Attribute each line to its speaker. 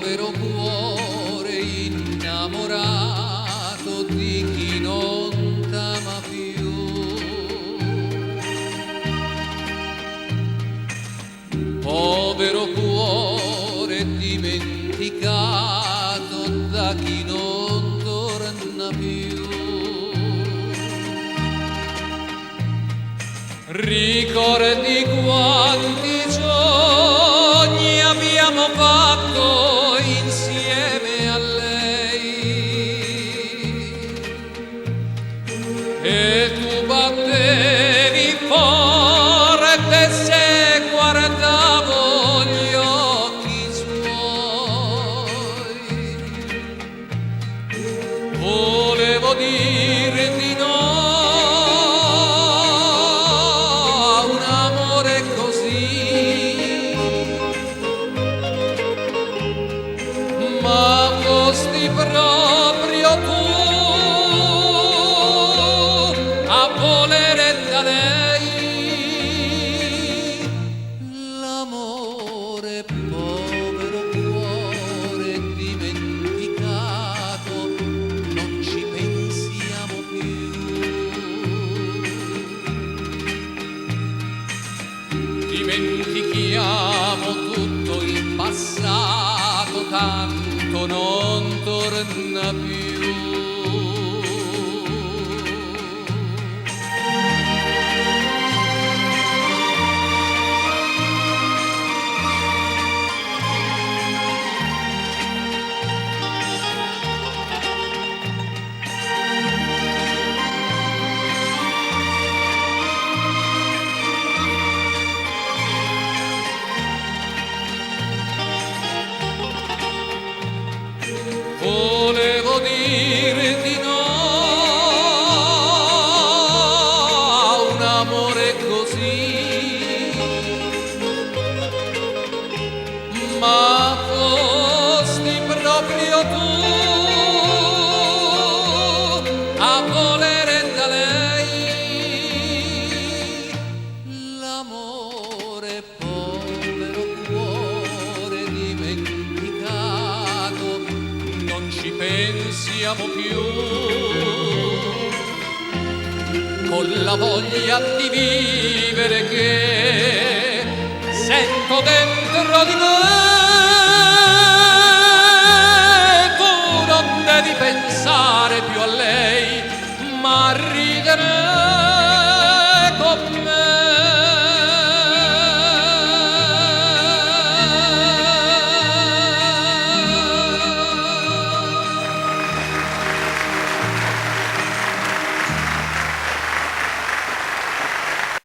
Speaker 1: povero cuore innamorato di chi non t'ama più. Povero cuore dimenticato da chi non torna più. Ricordi quanti giorni abbiamo fatto insieme a lei e tu battevi forte se guardavo gli occhi suoi. Volevo dirti no a un amore così, ma fosti proprio tu a volere da lei. L'amore, povero cuore dimenticato, non ci pensiamo più. Dimentichiamo tutto il passato, tanto non torna più. Volevo dirti no a un amore così, ma fosti proprio tu a volere da lei. L'amore, povero cuore dimenticato, non ci pensiamo più. Con la voglia di vivere che sento dentro di me,